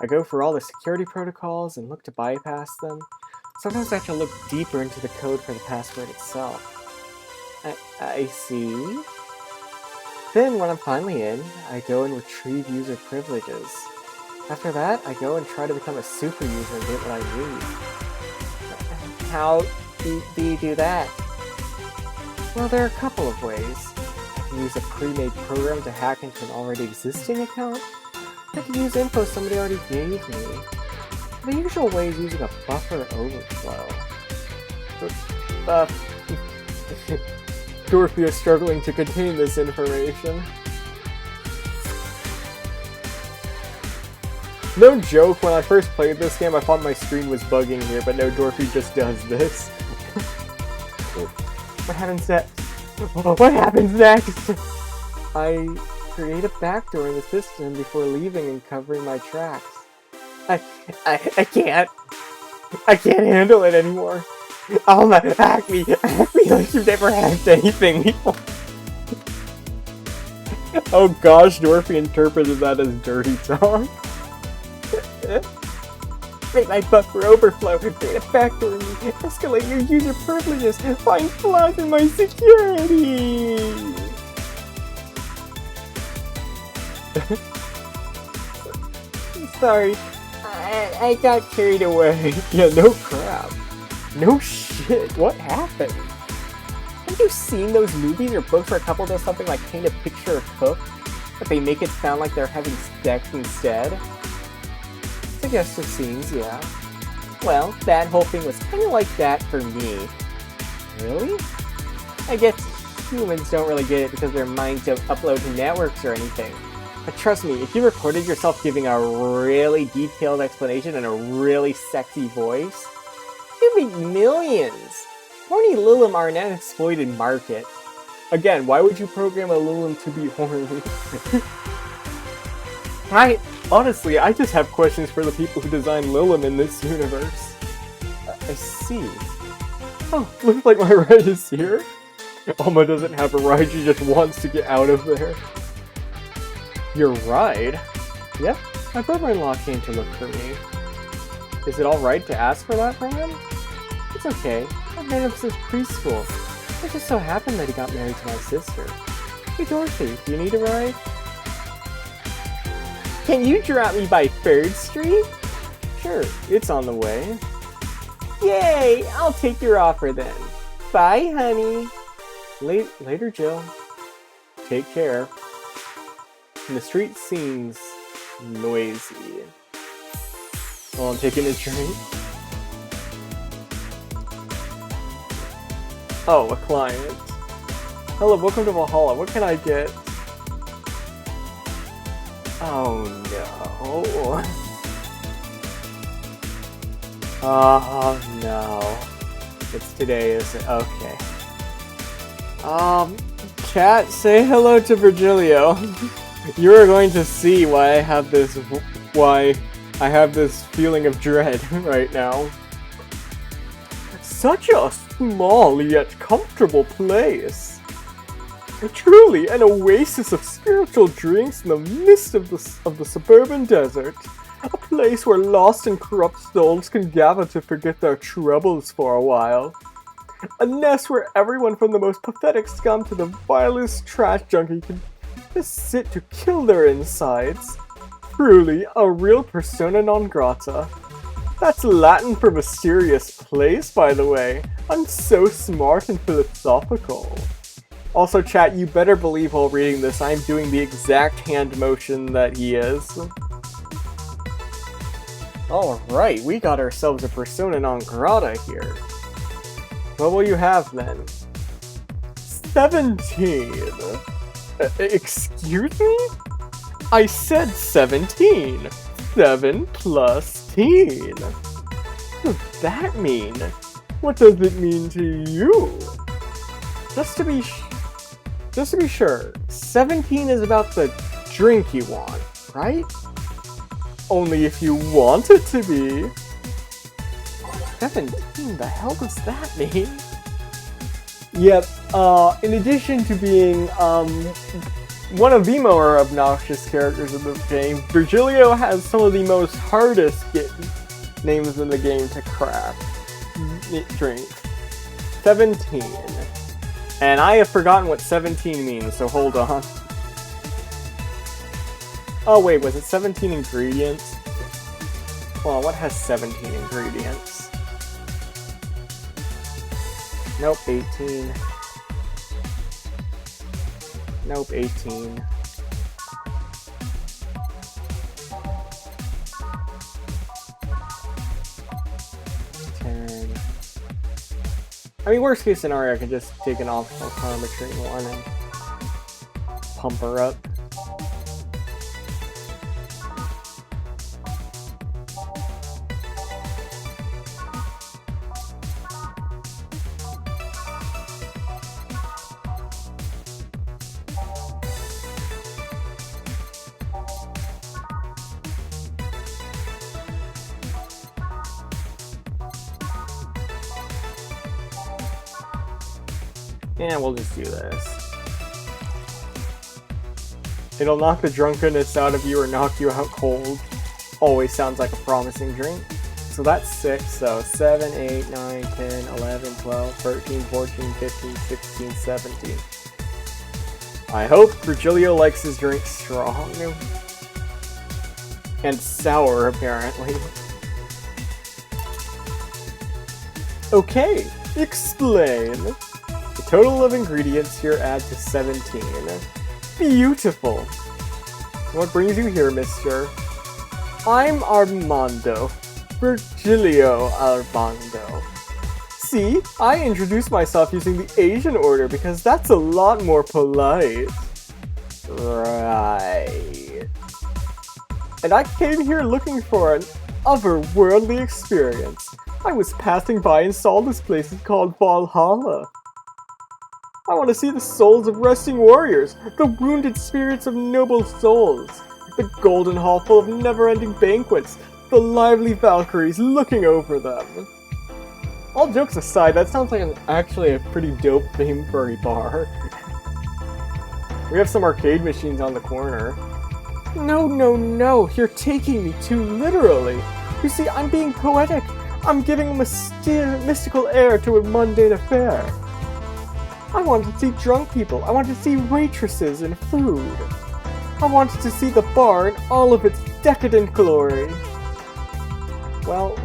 I go for all the security protocols and look to bypass them. Sometimes I have to look deeper into the code for the password itself. I see. Then, when I'm finally in, I go and retrieve user privileges. After that, I go and try to become a super user and get what I need. How do you do that? Well, there are a couple of ways. I can use a pre-made program to hack into an already existing account. I can use info somebody already gave me. The usual way is using a buffer overflow. Uh, Dorothy is struggling to contain this information. No joke, when I first played this game, I thought my screen was bugging here, but no, Dorothy just does this. What happens next? What happens next? I create a backdoor in the system before leaving and covering my tracks. I can't. I can't handle it anymore. Alma, hack me like you've never hacked anything before. Oh gosh, Dorothy interpreted that as dirty talk. Make my buffer overflow, create a backdoor in me, escalate your user privileges, find flaws in my security! Sorry, I got carried away. Yeah, no crap. No shit, what happened? Have you seen those movies or books where a couple does something like paint a picture of Cook, but they make it sound like they're having sex instead? Suggestive scenes, yeah. Well, that whole thing was kinda like that for me. Really? I guess humans don't really get it because their minds don't upload to networks or anything. But trust me, if you recorded yourself giving a really detailed explanation in a really sexy voice, you'd make millions! Horny Lilim are an unexploited market. Again, why would you program a Lilim to be horny? Honestly, I just have questions for the people who designed Lilim in this universe. I see. Oh, looks like my ride is here? Alma doesn't have a ride, she just wants to get out of there. Your ride? Yep, my brother-in-law came to look for me. Is it alright to ask for that from him? It's okay, I've known him since preschool. It just so happened that he got married to my sister. Hey Dorothy, do you need a ride? Can you drop me by 3rd Street? Sure, it's on the way. Yay! I'll take your offer then. Bye, honey. Later, Jill. Take care. And the street seems noisy. While I'm taking a drink. Oh, a client. Hello, welcome to Valhalla. What can I get? Oh no. Oh no. It's today, is it? Okay. Chat, say hello to Virgilio. You are going to see why I have this feeling of dread right now. Such a small yet comfortable place. Truly an oasis of spiritual drinks in the midst of the suburban desert. A place where lost and corrupt souls can gather to forget their troubles for a while. A nest where everyone from the most pathetic scum to the vilest trash junkie can just sit to kill their insides. Truly a real persona non grata. That's Latin for mysterious place, by the way. I'm so smart and philosophical. Also, chat, you better believe while reading this, I'm doing the exact hand motion that he is. Alright, we got ourselves a persona non grata here. What will you have, then? 17! Excuse me? I said 17! 7 plus teen! What does that mean? What does it mean to you? Just to be sure, 17 is about the drink you want, right? Only if you want it to be. 17? The hell does that mean? Yep, in addition to being, one of the more obnoxious characters in the game, Virgilio has some of the most hardest names in the game to crack. Drink. 17. And I have forgotten what 17 means, so hold on. Oh wait, was it 17 ingredients? Well, what has 17 ingredients? Nope, 18. Nope, 18. I mean, worst case scenario, I could just take an optional karma tree one and pump her up. And we'll just do this. It'll knock the drunkenness out of you or knock you out cold. Always sounds like a promising drink. So that's 6, so 7, 8, 9, 10, 11, 12, 13, 14, 15, 16, 17. I hope Virgilio likes his drink strong. And sour, apparently. Okay, explain. The total of ingredients here add to 17. Beautiful. What brings you here, mister? I'm Armando. Virgilio Armando. See, I introduced myself using the Asian order because that's a lot more polite. Right. And I came here looking for an otherworldly experience. I was passing by and saw this place is called Valhalla. I want to see the souls of resting warriors, the wounded spirits of noble souls, the golden hall full of never-ending banquets, the lively Valkyries looking over them. All jokes aside, that sounds like actually a pretty dope theme for a bar. We have some arcade machines on the corner. No, no, no, you're taking me too literally. You see, I'm being poetic. I'm giving a mystical air to a mundane affair. I wanted to see drunk people. I wanted to see waitresses and food. I wanted to see the bar in all of its decadent glory. Well,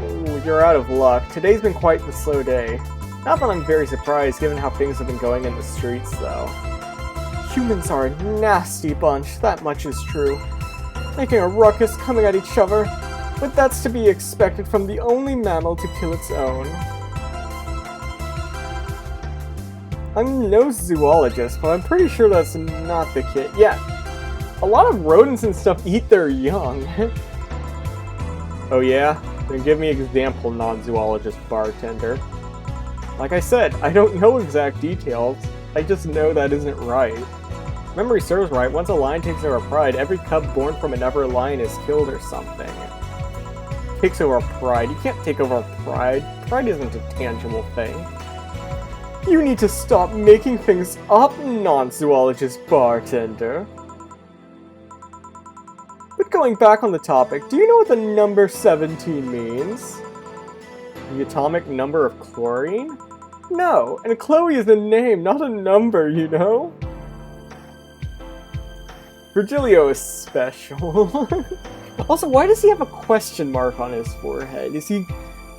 you're out of luck. Today's been quite the slow day. Not that I'm very surprised, given how things have been going in the streets, though. Humans are a nasty bunch, that much is true. Making a ruckus, coming at each other. But that's to be expected from the only mammal to kill its own. I'm no zoologist, but I'm pretty sure that's not the case. Yeah, a lot of rodents and stuff eat their young. Oh yeah? Then give me example, non-zoologist bartender. Like I said, I don't know exact details. I just know that isn't right. Memory serves right, once a lion takes over pride, every cub born from another lion is killed or something. Takes over pride. You can't take over pride. Pride isn't a tangible thing. You need to stop making things up, non-zoologist bartender. But going back on the topic, do you know what the number 17 means? The atomic number of chlorine? No, and Chloe is a name, not a number, you know? Virgilio is special. Also, why does he have a question mark on his forehead? Is he,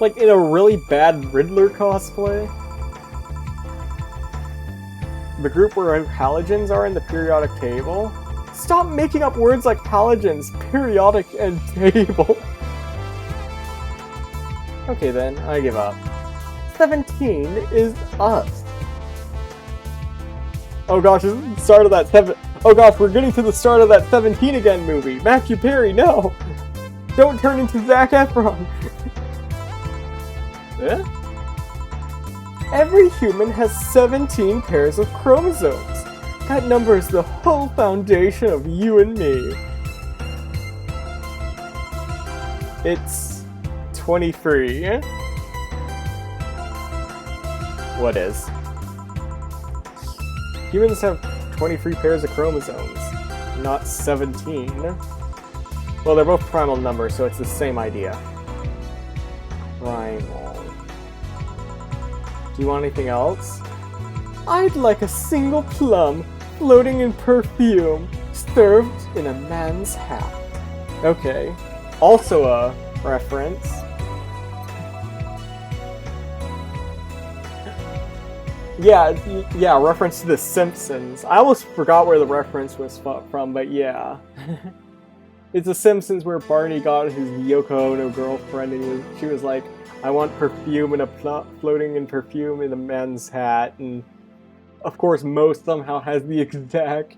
like, in a really bad Riddler cosplay? The group where halogens are in the periodic table? Stop making up words like halogens, periodic, and table. Okay then, I give up. 17 is us. Oh gosh, this is the start of that oh gosh, we're getting to the start of that 17 again movie. Matthew Perry, no! Don't turn into Zac Efron! Yeah? Every human has 17 pairs of chromosomes. That number is the whole foundation of you and me. It's 23. What is? Humans have 23 pairs of chromosomes, not 17. Well, they're both primal numbers, so it's the same idea. Primal. Do you want anything else? I'd like a single plum floating in perfume, served in a man's hat. Okay. Also a reference. Yeah, reference to The Simpsons. I almost forgot where the reference was from, but yeah. It's The Simpsons where Barney got his Yoko Ono girlfriend and she was like, I want perfume and floating in perfume in a men's hat, and of course most somehow has the exact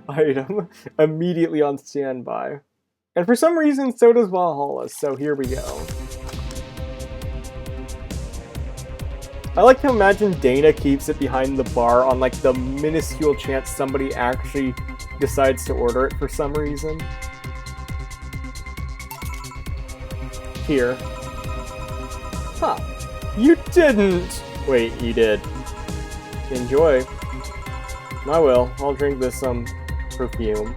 item immediately on standby. And for some reason, so does Valhalla, so here we go. I like to imagine Dana keeps it behind the bar on like the minuscule chance somebody actually decides to order it for some reason. Here. Huh. You didn't! Wait, you did. Enjoy. I will. I'll drink this perfume.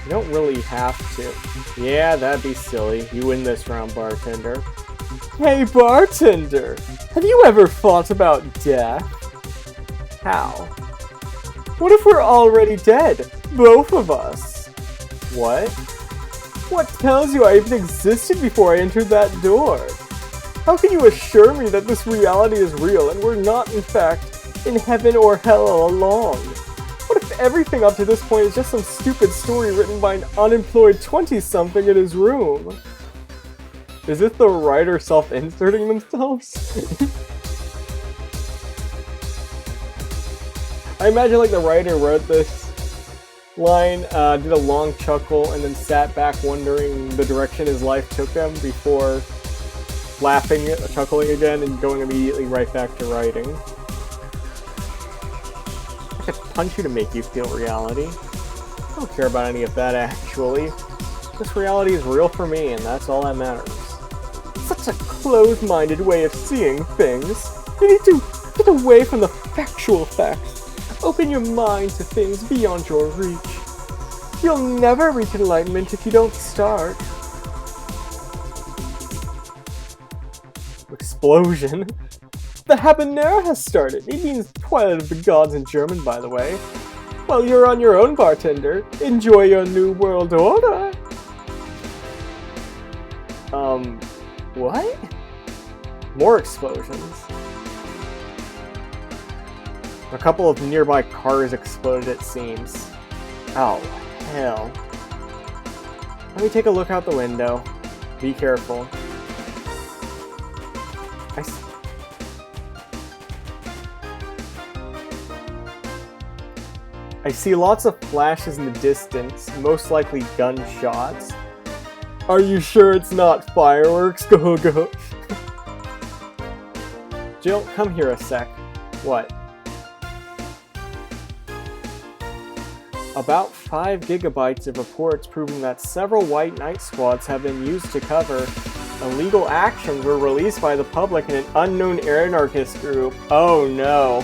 You don't really have to. Yeah, that'd be silly. You win this round, bartender. Hey, bartender! Have you ever thought about death? How? What if we're already dead? Both of us? What? What tells you I even existed before I entered that door? How can you assure me that this reality is real and we're not, in fact, in heaven or hell all along? What if everything up to this point is just some stupid story written by an unemployed 20-something in his room? Is this the writer self-inserting themselves? I imagine like the writer wrote this line, did a long chuckle, and then sat back wondering the direction his life took him before laughing, chuckling again, and going immediately right back to writing. I could punch you to make you feel reality. I don't care about any of that, actually. This reality is real for me, and that's all that matters. Such a closed-minded way of seeing things. You need to get away from the factual facts. Open your mind to things beyond your reach. You'll never reach enlightenment if you don't start. Explosion. The habanero has started. It means Twilight of the Gods in German, by the way. Well, you're on your own, bartender. Enjoy your new world order. What? More explosions. A couple of nearby cars exploded, it seems. Oh, hell. Let me take a look out the window. Be careful. I see lots of flashes in the distance, most likely gunshots. Are you sure it's not fireworks? Go, go. Jill, come here a sec. What? About 5 gigabytes of reports proving that several White Knight squads have been used to cover illegal actions were released by the public in an unknown anarchist group. Oh no.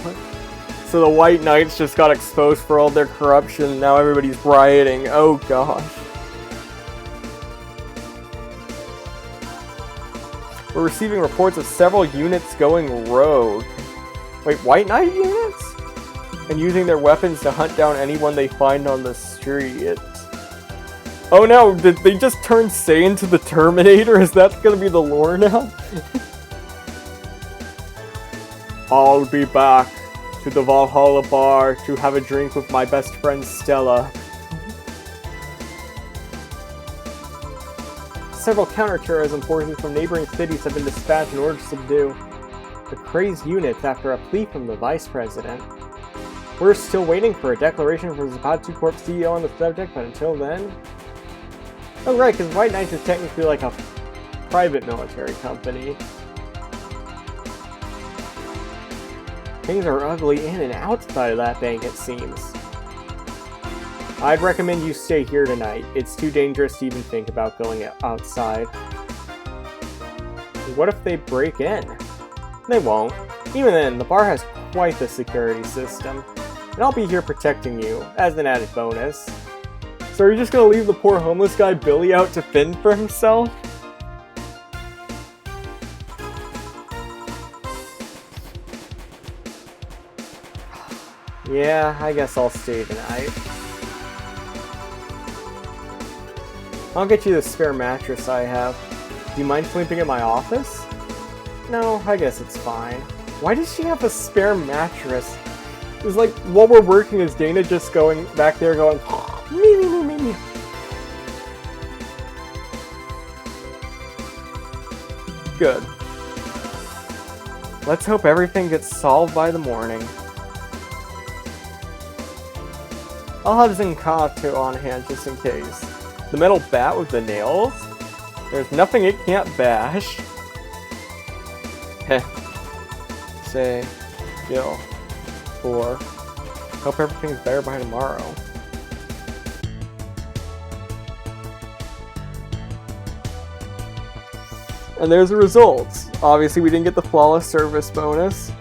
So the White Knights just got exposed for all their corruption and now everybody's rioting. Oh gosh. We're receiving reports of several units going rogue. Wait, White Knight units? And using their weapons to hunt down anyone they find on the street. Oh no, did they just turn Say into the Terminator? Is that gonna be the lore now? I'll be back to the Valhalla bar to have a drink with my best friend Stella. Several counterterrorism forces from neighboring cities have been dispatched in order to subdue the crazed units after a plea from the Vice President. We're still waiting for a declaration from Zapatu Corp CEO on the subject, but until then... Oh right, because White Knights is technically like a private military company. Things are ugly in and outside of that bank, it seems. I'd recommend you stay here tonight. It's too dangerous to even think about going outside. What if they break in? They won't. Even then, the bar has quite the security system. And I'll be here protecting you, as an added bonus. So are you just gonna leave the poor homeless guy Billy out to fend for himself? Yeah, I guess I'll stay tonight. I'll get you the spare mattress I have. Do you mind sleeping in my office? No, I guess it's fine. Why does she have a spare mattress? It's like, while we're working, is Dana just going back there going, me. Good. Let's hope everything gets solved by the morning. I'll have Zenkato on hand just in case. The metal bat with the nails? There's nothing it can't bash. Heh. Say, Gil. 4. Hope everything's better by tomorrow. And there's the results. Obviously, we didn't get the flawless service bonus.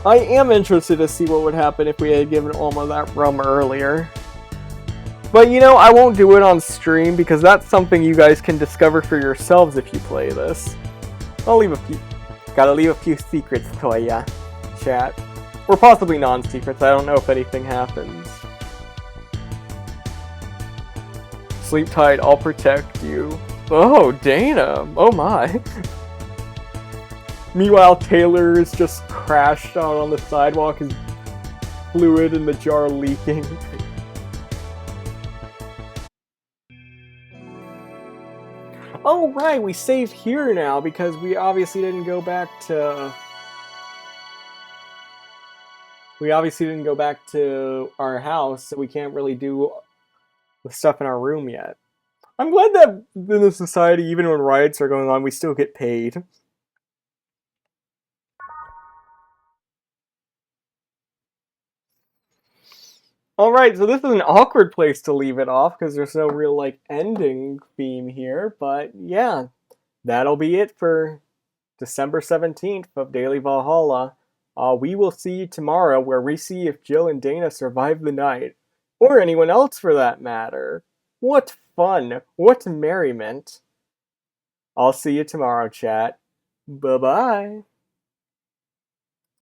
I am interested to see what would happen if we had given Alma that rum earlier. But you know, I won't do it on stream because that's something you guys can discover for yourselves if you play this. I'll leave a few... Gotta leave a few secrets to ya, chat. Or possibly non-secrets, I don't know if anything happens. Sleep tight, I'll protect you. Oh, Dana! Oh my! Meanwhile, Taylor is just crashed out on the sidewalk, his fluid in the jar leaking. Oh right, we save here now because we obviously didn't go back to... We obviously didn't go back to our house, so we can't really do the stuff in our room yet. I'm glad that in the society, even when riots are going on, we still get paid. Alright, so this is an awkward place to leave it off, because there's no real, like, ending theme here, but yeah. That'll be it for December 17th of Daily Valhalla. We will see you tomorrow, where we see if Jill and Dana survive the night. Or anyone else, for that matter. What fun! What merriment! I'll see you tomorrow, chat. Bye-bye!